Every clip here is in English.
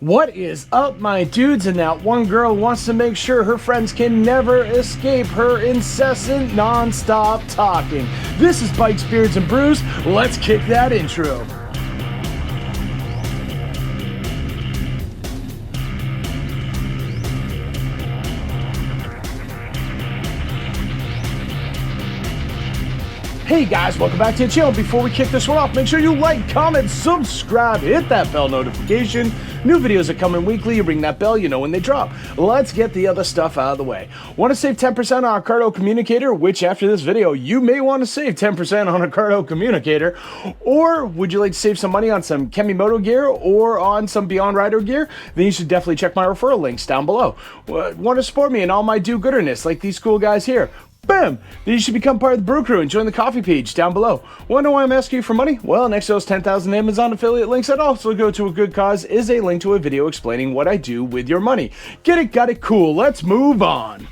What is up, my dudes? And that one girl wants to make sure her friends can never escape her incessant non-stop talking. This is Bikes, Beards, and Brews. Let's kick that intro. Hey guys, welcome back to the channel. Before we kick this one off, make sure you like, comment, subscribe, hit that bell notification. New videos are coming weekly. You ring that bell, you know when they drop. Let's get the other stuff out of the way. Want to save 10% on a Cardo communicator, which after this video, you may want to save 10% on a Cardo communicator. Or would you like to save some money on some Kemimoto gear or on some Beyond Rider gear? Then you should definitely check my referral links down below. Want to support me in all my do-gooderness like these cool guys here? Bam! Then you should become part of the Brew Crew and join the coffee page down below. Wonder why I'm asking you for money? Well, next to those 10,000 Amazon affiliate links that also go to a good cause is a link to a video explaining what I do with your money. Get it, got it, cool. Let's move on.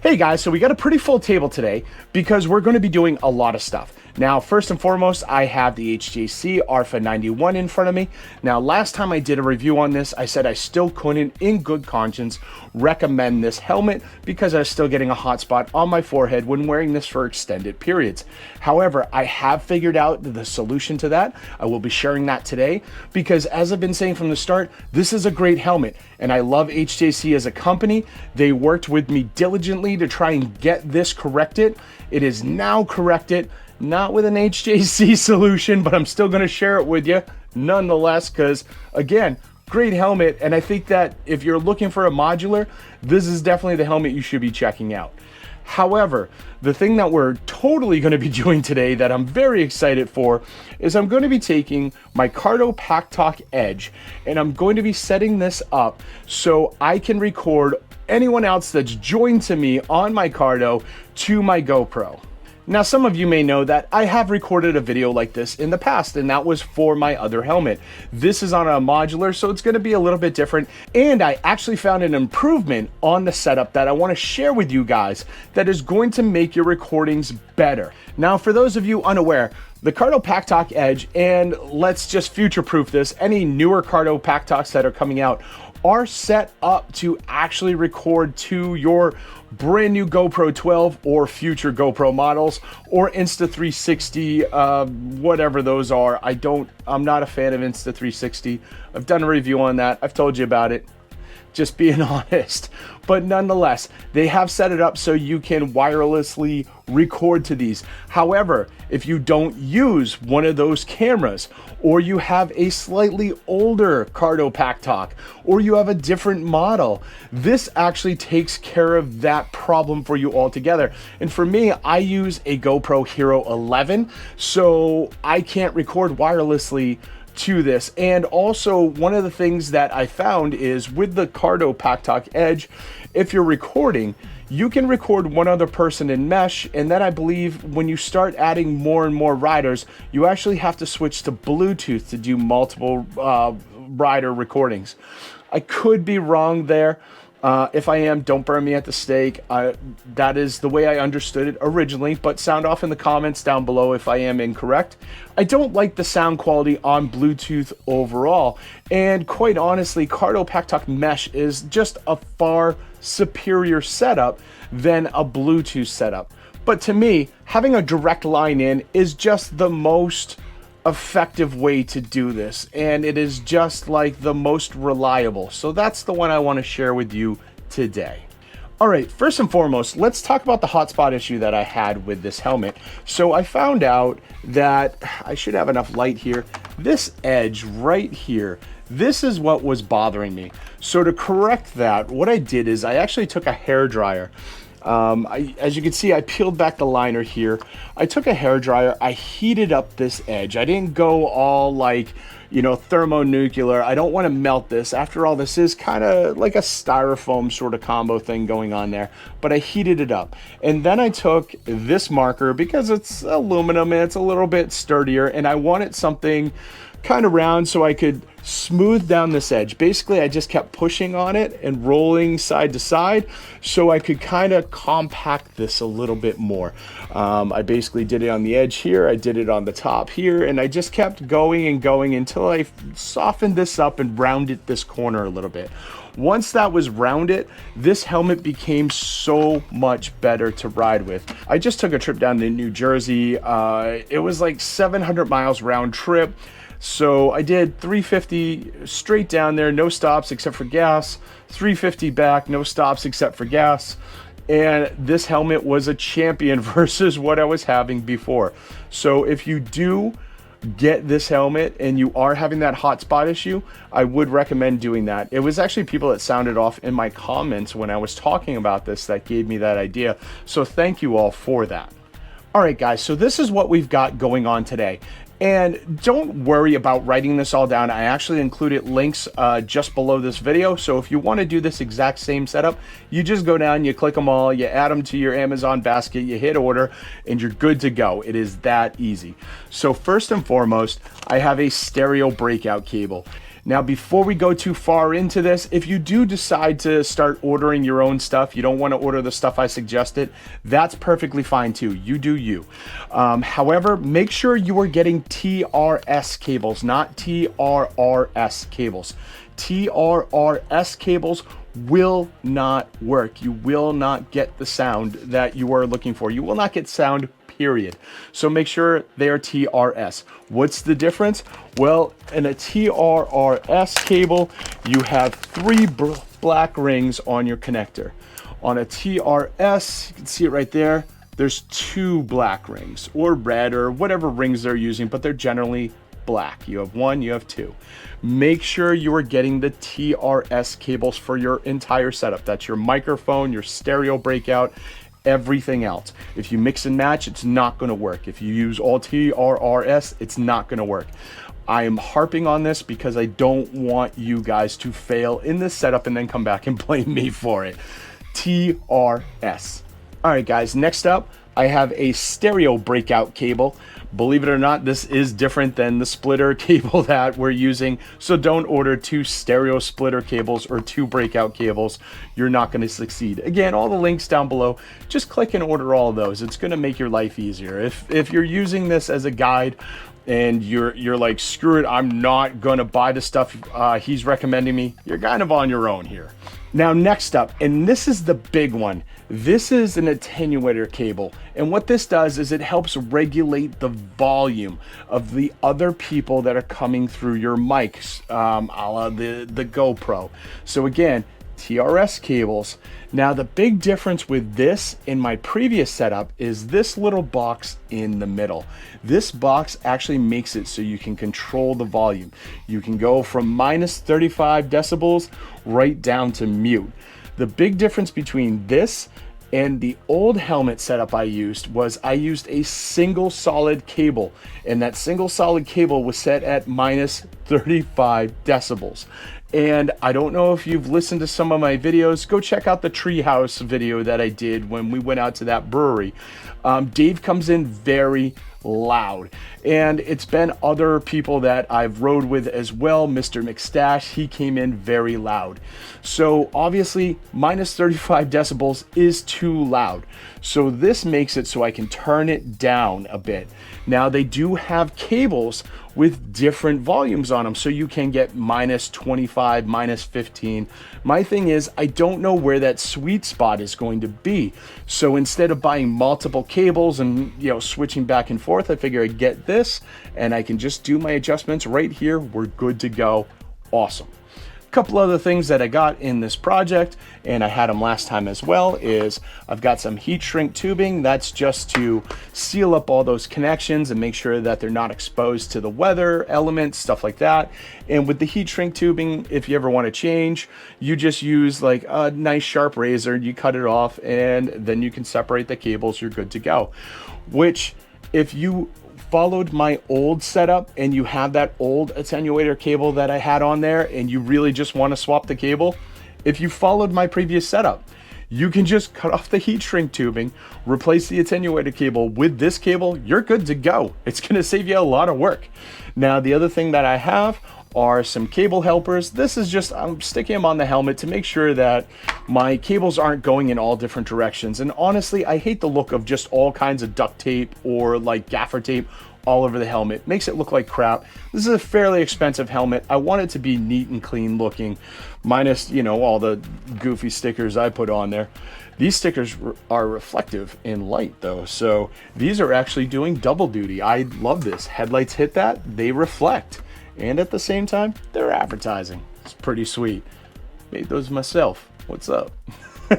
Hey guys, so we got a pretty full table today because we're going to be doing a lot of stuff. Now, first and foremost, I have the HJC ARFA 91 in front of me. Now, last time I did a review on this, I said I still couldn't, in good conscience, recommend this helmet because I was still getting a hot spot on my forehead when wearing this for extended periods. However, I have figured out the solution to that. I will be sharing that today because, as I've been saying from the start, this is a great helmet and I love HJC as a company. They worked with me diligently to try and get this corrected. It is now corrected. Not with an HJC solution, but I'm still going to share it with you nonetheless because, again, great helmet. And I think that if you're looking for a modular, this is definitely the helmet you should be checking out. However, the thing that we're totally going to be doing today that I'm very excited for is I'm going to be taking my Cardo Pack Talk Edge and I'm going to be setting this up so I can record anyone else that's joined to me on my Cardo to my GoPro. Now, some of you may know that I have recorded a video like this in the past, and that was for my other helmet. This is on a modular, so it's going to be a little bit different, and I actually found an improvement on the setup that I want to share with you guys that is going to make your recordings better. Now, for those of you unaware, the Cardo Pack Talk Edge, and let's just future-proof this, any newer Cardo Pack Talks that are coming out are set up to actually record to your brand new GoPro 12 or future GoPro models or Insta360, whatever those are. I'm not a fan of Insta360. I've done a review on that. I've told you about it. Just being honest. But nonetheless, they have set it up so you can wirelessly record to these. However, if you don't use one of those cameras, or you have a slightly older Cardo Pack Talk, or you have a different model, this actually takes care of that problem for you altogether. And for me, I use a GoPro Hero 11, so I can't record wirelessly to this. And also, one of the things that I found is with the Cardo Pack Talk Edge, if you're recording, you can record one other person in mesh, and then I believe when you start adding more and more riders, you actually have to switch to Bluetooth to do multiple rider recordings. I could be wrong there. If I am, don't burn me at the stake. That is the way I understood it originally, but sound off in the comments down below if I am incorrect. I don't like the sound quality on Bluetooth overall, and quite honestly, Cardo Pack Talk Mesh is just a far superior setup than a Bluetooth setup. But to me, having a direct line in is just the most effective way to do this, and it is just like the most reliable. So that's the one I want to share with you today. All right, first and foremost, let's talk about the hotspot issue that I had with this helmet. So I found out that I should have enough light here. This edge right here, this is what was bothering me. So to correct that, what I did is I actually took a hairdryer. As you can see, I peeled back the liner here. I took a hairdryer, I heated up this edge. I didn't go all like, you know, thermonuclear. I don't want to melt this. After all, this is kind of like a styrofoam sort of combo thing going on there, but I heated it up. And then I took this marker because it's aluminum and it's a little bit sturdier, and I wanted something kind of round so I could smooth down this edge. Basically, I just kept pushing on it and rolling side to side so I could kind of compact this a little bit more. I basically did it on the edge here, I did it on the top here, and I just kept going and going until I softened this up and rounded this corner a little bit. Once that was rounded, this helmet became so much better to ride with. I just took a trip down to New Jersey. It was like 700 miles round trip. So I did 350 straight down there, no stops except for gas, 350 back, no stops except for gas. And this helmet was a champion versus what I was having before. So if you do get this helmet and you are having that hot spot issue, I would recommend doing that. It was actually people that sounded off in my comments when I was talking about this that gave me that idea. So thank you all for that. All right, guys, so this is what we've got going on today. And don't worry about writing this all down. I actually included links just below this video. So if you want to do this exact same setup, you just go down, you click them all, you add them to your Amazon basket, you hit order, and you're good to go. It is that easy. So first and foremost, I have a stereo breakout cable. Now, before we go too far into this, if you do decide to start ordering your own stuff, you don't want to order the stuff I suggested, that's perfectly fine too. You do you. However, make sure you are getting TRS cables, not TRRS cables. TRRS cables will not work. You will not get the sound that you are looking for. You will not get sound, period. So make sure they are TRS. What's the difference? Well, in a TRRS cable, you have 3 black rings on your connector. On a TRS, you can see it right there, there's 2 black rings, or red, or whatever rings they're using, but they're generally black. You have 1, you have 2. Make sure you are getting the TRS cables for your entire setup. That's your microphone, your stereo breakout, everything else. If you mix and match, it's not going to work. If you use all TRRS, it's not going to work. I am harping on this because I don't want you guys to fail in this setup and then come back and blame me for it. TRS. All right, guys, next up, I have a stereo breakout cable. Believe it or not, this is different than the splitter cable that we're using. So don't order 2 stereo splitter cables or 2 breakout cables. You're not going to succeed. Again, all the links down below. Just click and order all of those. It's going to make your life easier. If you're using this as a guide and you're like, screw it, I'm not going to buy the stuff he's recommending me, you're kind of on your own here. Now, next up, and this is the big one, this is an attenuator cable. And what this does is it helps regulate the volume of the other people that are coming through your mics, a la the GoPro. So again, TRS cables. Now, the big difference with this in my previous setup is this little box in the middle. This box actually makes it so you can control the volume. You can go from minus 35 decibels right down to mute. The big difference between this and the old helmet setup I used was I used a single solid cable, and that single solid cable was set at minus 35 decibels. And I don't know if you've listened to some of my videos, go check out the Treehouse video that I did when we went out to that brewery. Dave comes in very loud, and it's been other people that I've rode with as well. Mr. McStash, he came in very loud. So obviously minus 35 decibels is too loud. So this makes it so I can turn it down a bit. Now, they do have cables with different volumes on them, so you can get minus 25, minus 15. My thing is, I don't know where that sweet spot is going to be. So instead of buying multiple cables and, you know, switching back and forth, I figure I'd get this and I can just do my adjustments right here. We're good to go. Awesome. Couple other things that I got in this project, and I had them last time as well, is I've got some heat shrink tubing. That's just to seal up all those connections and make sure that they're not exposed to the weather elements, stuff like that. And with the heat shrink tubing, if you ever want to change, you just use like a nice sharp razor, you cut it off, and then you can separate the cables. You're good to go. Which, if you followed my old setup and you have that old attenuator cable that I had on there and you really just want to swap the cable, if you followed my previous setup, you can just cut off the heat shrink tubing, replace the attenuator cable with this cable, you're good to go. It's going to save you a lot of work. Now, the other thing that I have are some cable helpers. This is just, I'm sticking them on the helmet to make sure that my cables aren't going in all different directions. And honestly, I hate the look of just all kinds of duct tape or like gaffer tape all over the helmet. Makes it look like crap. This is a fairly expensive helmet. I want it to be neat and clean looking, minus, you know, all the goofy stickers I put on there. These stickers are reflective in light though, so these are actually doing double duty. I love this. Headlights hit that, they reflect. And at the same time, they're advertising. It's pretty sweet. Made those myself. What's up? All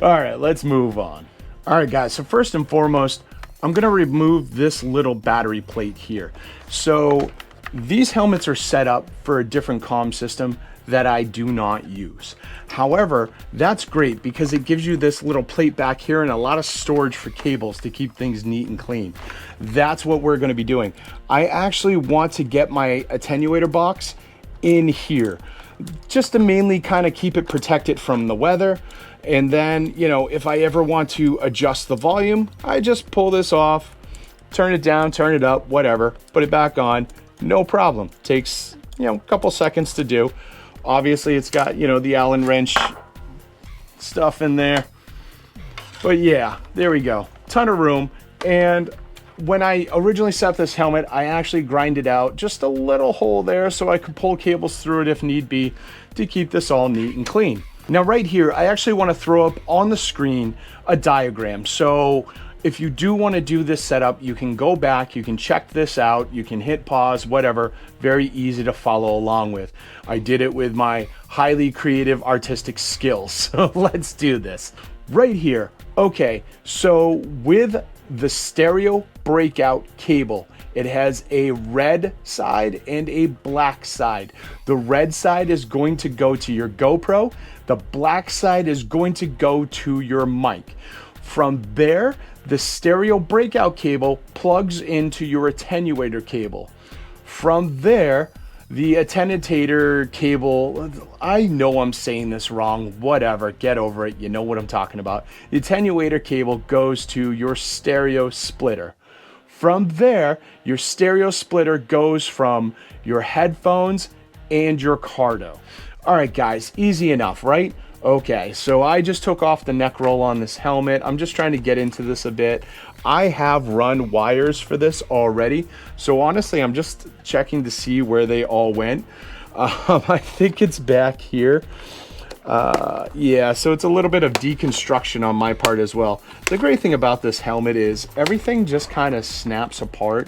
right, let's move on. All right, guys, so first and foremost, I'm gonna remove this little battery plate here. So these helmets are set up for a different comm system that I do not use. However, that's great because it gives you this little plate back here and a lot of storage for cables to keep things neat and clean. That's what we're gonna be doing. I actually want to get my attenuator box in here just to mainly kind of keep it protected from the weather. And then, you know, if I ever want to adjust the volume, I just pull this off, turn it down, turn it up, whatever, put it back on, no problem. Takes, you know, a couple seconds to do. Obviously, it's got, you know, the Allen wrench stuff in there. But yeah, there we go. Ton of room. And when I originally set this helmet, I actually grinded out just a little hole there so I could pull cables through it if need be to keep this all neat and clean. Now right here, I actually want to throw up on the screen a diagram. So if you do want to do this setup, you can go back, you can check this out, you can hit pause, whatever. Very easy to follow along with. I did it with my highly creative artistic skills. So let's do this. Right here. Okay, so with the stereo breakout cable, it has a red side and a black side. The red side is going to go to your GoPro. The black side is going to go to your mic. From there, the stereo breakout cable plugs into your attenuator cable. From there, the attenuator cable, I know I'm saying this wrong, whatever, get over it, you know what I'm talking about. The attenuator cable goes to your stereo splitter. From there, your stereo splitter goes from your headphones and your Cardo. All right, guys, easy enough, right? Okay, so I just took off the neck roll on this helmet. I'm just trying to get into this a bit. I have run wires for this already. So honestly, I'm just checking to see where they all went. I think it's back here. Yeah, so it's a little bit of deconstruction on my part as well. The great thing about this helmet is everything just kind of snaps apart,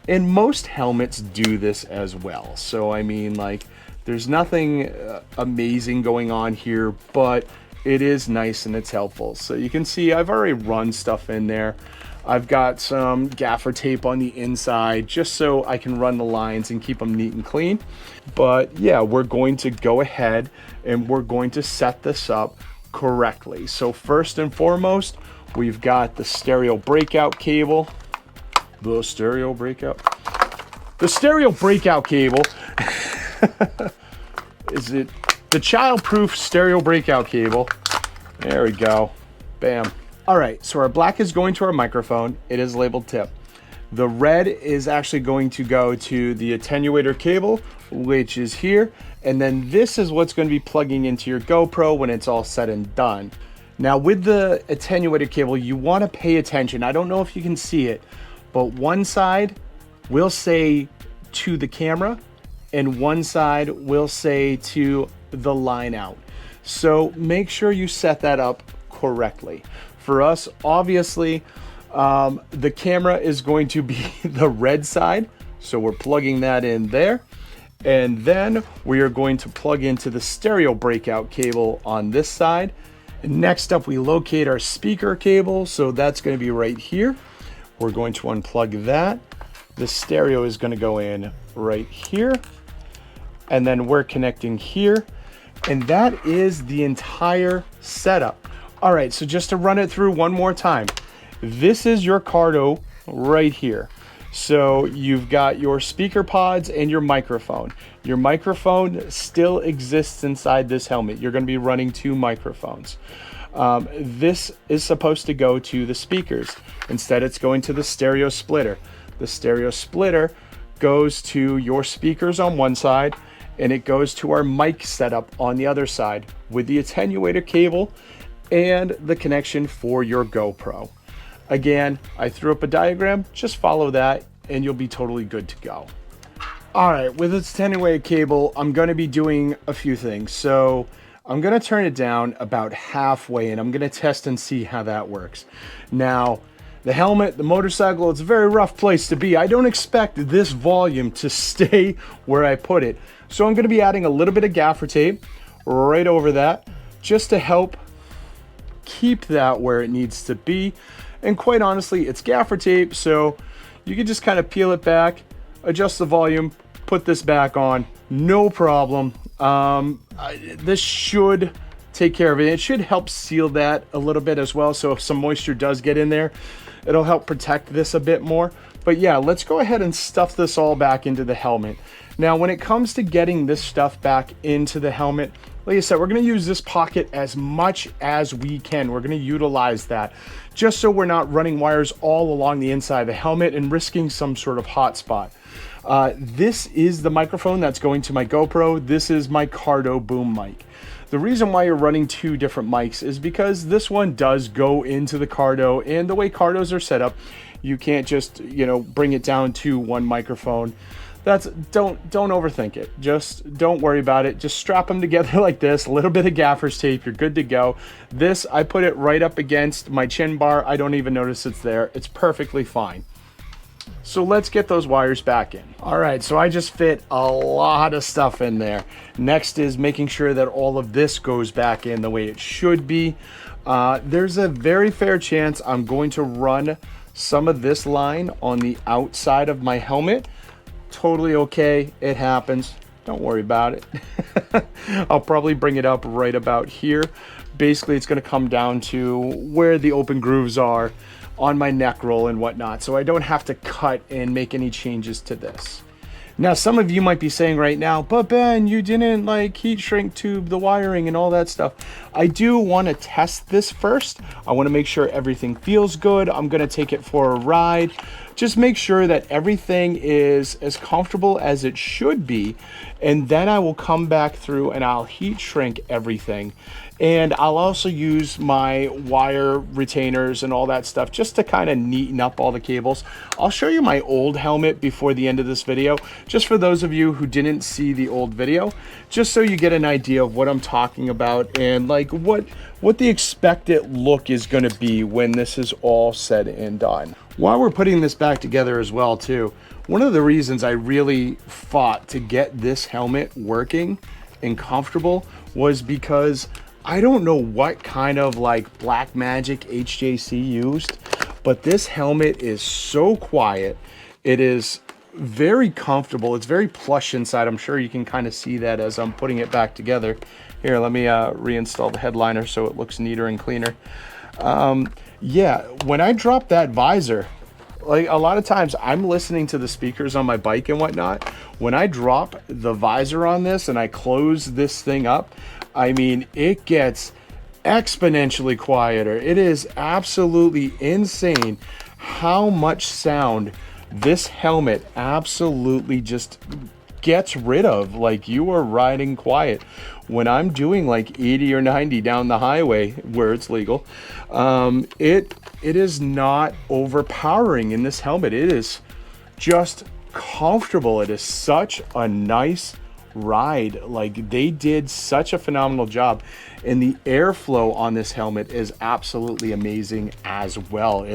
and most helmets do this as well. So I mean, like, there's nothing amazing going on here, but it is nice and it's helpful. So you can see I've already run stuff in there. I've got some gaffer tape on the inside just so I can run the lines and keep them neat and clean. But yeah, we're going to go ahead and we're going to set this up correctly. So first and foremost, we've got the stereo breakout cable. The stereo breakout cable. Is it the child-proof stereo breakout cable? There we go. Bam. All right, so our black is going to our microphone. It is labeled tip. The red is actually going to go to the attenuator cable, which is here. And then this is what's going to be plugging into your GoPro when it's all said and done. Now with the attenuator cable, you want to pay attention. I don't know if you can see it, but one side will say to the camera and one side will say to the line out. So make sure you set that up correctly. For us, obviously, the camera is going to be the red side. So we're plugging that in there. And then we are going to plug into the stereo breakout cable on this side. And next up, we locate our speaker cable. So that's going to be right here. We're going to unplug that. The stereo is going to go in right here. And then we're connecting here. And that is the entire setup. All right, so just to run it through one more time. This is your Cardo right here. So you've got your speaker pods and your microphone. Your microphone still exists inside this helmet. You're going to be running two microphones. This is supposed to go to the speakers. Instead, it's going to the stereo splitter. The stereo splitter goes to your speakers on one side, and it goes to our mic setup on the other side with the attenuator cable and the connection for your GoPro. Again, I threw up a diagram, just follow that and you'll be totally good to go. All right, with its attenuator cable, I'm going to be doing a few things. So I'm going to turn it down about halfway and I'm going to test and see how that works. Now, the helmet, the motorcycle, it's a very rough place to be. I don't expect this volume to stay where I put it. So I'm going to be adding a little bit of gaffer tape right over that just to help keep that where it needs to be. And quite honestly, it's gaffer tape, so you can just kind of peel it back, adjust the volume, put this back on, no problem. This should take care of it. It should help seal that a little bit as well. So if some moisture does get in there, it'll help protect this a bit more. But yeah, let's go ahead and stuff this all back into the helmet. Now, when it comes to getting this stuff back into the helmet, like I said, we're going to use this pocket as much as we can. We're going to utilize that just so we're not running wires all along the inside of the helmet and risking some sort of hot spot. This is the microphone that's going to my GoPro. This is my Cardo boom mic. The reason why you're running two different mics is because this one does go into the Cardo, and the way Cardos are set up, you can't just, bring it down to one microphone. Don't overthink it. Just don't worry about it. Just strap them together like this, a little bit of gaffer's tape, you're good to go. This, I put it right up against my chin bar. I don't even notice it's there. It's perfectly fine. So let's get those wires back in. All right, so I just fit a lot of stuff in there. Next is making sure that all of this goes back in the way it should be. There's a very fair chance I'm going to run some of this line on the outside of my helmet. Totally okay, it happens. Don't worry about it. I'll probably bring it up right about here. Basically, it's going to come down to where the open grooves are on my neck roll and whatnot, so I don't have to cut and make any changes to this. Now, some of you might be saying right now, but Ben, you didn't heat shrink tube the wiring and all that stuff. I do want to test this first. I want to make sure everything feels good. I'm going to take it for a ride. Just make sure that everything is as comfortable as it should be. And then I will come back through and I'll heat shrink everything. And I'll also use my wire retainers and all that stuff just to kind of neaten up all the cables. I'll show you my old helmet before the end of this video, just for those of you who didn't see the old video, just so you get an idea of what I'm talking about and what the expected look is going to be when this is all said and done. While we're putting this back together as well too, one of the reasons I really fought to get this helmet working and comfortable was because I don't know what kind of black magic HJC used, but this helmet is so quiet. It is very comfortable. It's very plush inside. I'm sure you can kind of see that as I'm putting it back together. Here, let me reinstall the headliner so it looks neater and cleaner. Yeah, when I drop that visor, a lot of times I'm listening to the speakers on my bike and whatnot. When I drop the visor on this and I close this thing up, I mean, it gets exponentially quieter. It is absolutely insane how much sound this helmet absolutely just gets rid of. You are riding quiet. When I'm doing 80 or 90 down the highway where it's legal, it is not overpowering in this helmet. It is just comfortable. It is such a nice ride. They did such a phenomenal job, and the airflow on this helmet is absolutely amazing as well.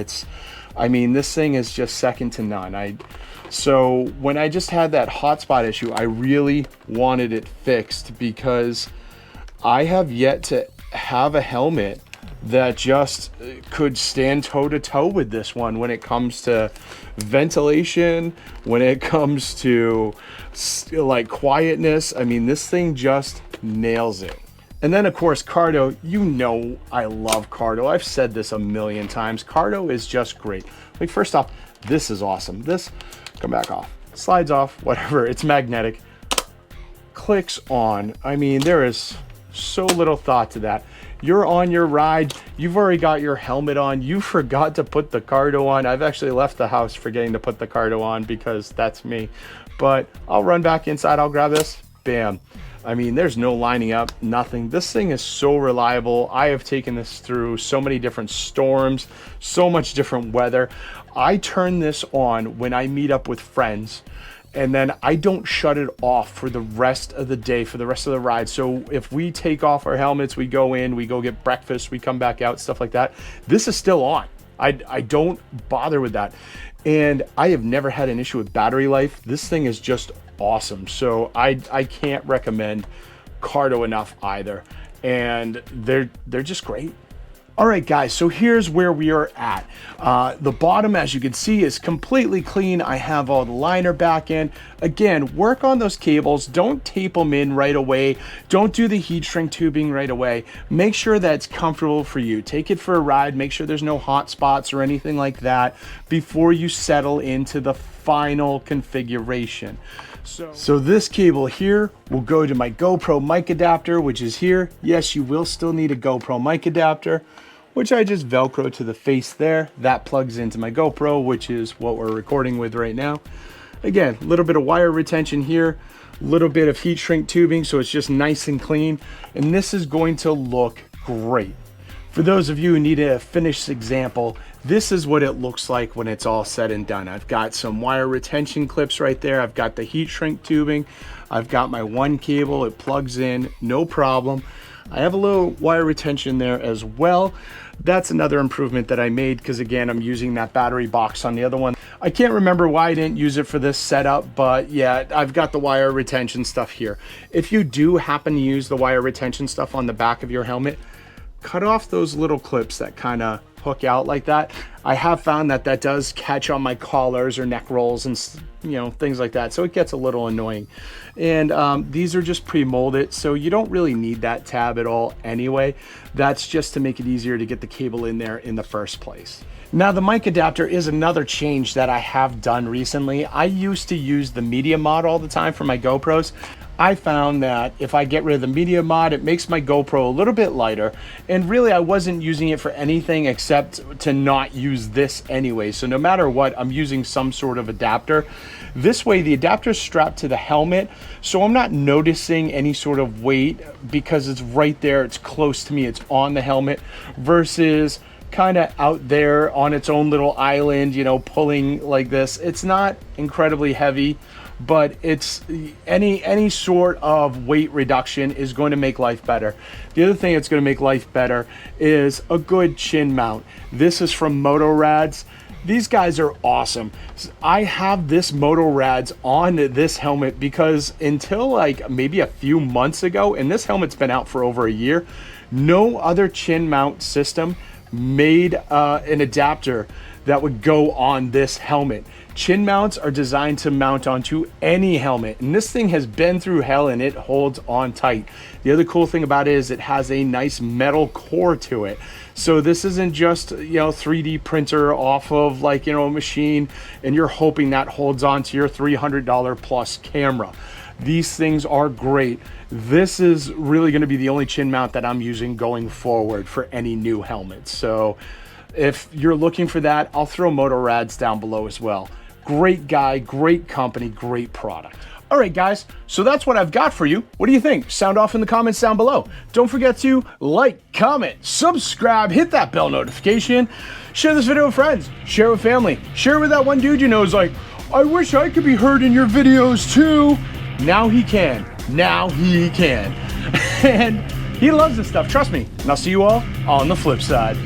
I mean, this thing is just second to none. So when I just had that hotspot issue, I really wanted it fixed because I have yet to have a helmet that just could stand toe to toe with this one when it comes to ventilation, when it comes to quietness. I mean, this thing just nails it. And then of course, Cardo, I love Cardo. I've said this a million times. Cardo is just great. First off, this is awesome. This, come back off, slides off, whatever. It's magnetic, clicks on. I mean, there is So little thought to that. You're on your ride, you've already got your helmet on, you forgot to put the Cardo on. I've actually left the house forgetting to put the Cardo on because that's me. But I'll run back inside, I'll grab this, bam. I mean, there's no lining up, nothing. This thing is so reliable. I have taken this through so many different storms, so much different weather. I turn this on when I meet up with friends, and then I don't shut it off for the rest of the day, for the rest of the ride. So if we take off our helmets, we go in, we go get breakfast, we come back out, stuff like that, this is still on. I don't bother with that. And I have never had an issue with battery life. This thing is just awesome. So I can't recommend Cardo enough either. And they're just great. All right, guys, so here's where we are at. The bottom, as you can see, is completely clean. I have all the liner back in. Again, work on those cables. Don't tape them in right away. Don't do the heat shrink tubing right away. Make sure that it's comfortable for you. Take it for a ride. Make sure there's no hot spots or anything like that before you settle into the final configuration. So this cable here will go to my GoPro mic adapter, which is here. Yes, you will still need a GoPro mic adapter, which I just Velcro to the face there. That plugs into my GoPro, which is what we're recording with right now. Again, a little bit of wire retention here, a little bit of heat shrink tubing, so it's just nice and clean. And this is going to look great. For those of you who need a finished example, this is what it looks like when it's all said and done. I've got some wire retention clips right there. I've got the heat shrink tubing. I've got my one cable. It plugs in, no problem. I have a little wire retention there as well. That's another improvement that I made because, again, I'm using that battery box on the other one. I can't remember why I didn't use it for this setup, but yeah, I've got the wire retention stuff here. If you do happen to use the wire retention stuff on the back of your helmet, cut off those little clips that kind of hook out like that. I have found that that does catch on my collars or neck rolls and, you know, things like that. So it gets a little annoying. And these are just pre-molded, so you don't really need that tab at all anyway. That's just to make it easier to get the cable in there in the first place. Now, the mic adapter is another change that I have done recently. I used to use the media mod all the time for my GoPros. I found that if I get rid of the media mod, it makes my GoPro a little bit lighter. And really, I wasn't using it for anything except to not use this anyway. So no matter what, I'm using some sort of adapter. This way, the adapter is strapped to the helmet, so I'm not noticing any sort of weight because it's right there, it's close to me, it's on the helmet, versus kind of out there on its own little island, you know, pulling like this. It's not incredibly heavy, but it's any sort of weight reduction is going to make life better. The other thing that's going to make life better is a good chin mount. This is from Motorads. These guys are awesome. I have this Motorads on this helmet because until like maybe a few months ago, and this helmet's been out for over a year, no other chin mount system made an adapter that would go on this helmet. Chin mounts are designed to mount onto any helmet, and this thing has been through hell and it holds on tight. The other cool thing about it is it has a nice metal core to it. So this isn't just, you know, 3D printer off of like, you know, a machine and you're hoping that holds on to your $300 plus camera. These things are great. This is really going to be the only chin mount that I'm using going forward for any new helmets. So if you're looking for that, I'll throw Motorads down below as well. Great guy, great company, great product. All right, guys, so that's what I've got for you. What do you think? Sound off in the comments down below. Don't forget to like, comment, subscribe, hit that bell notification, share this video with friends, share it with family, share it with that one dude you know is like, I wish I could be heard in your videos too. Now he can. Now he can. And he loves this stuff, trust me. And I'll see you all on the flip side.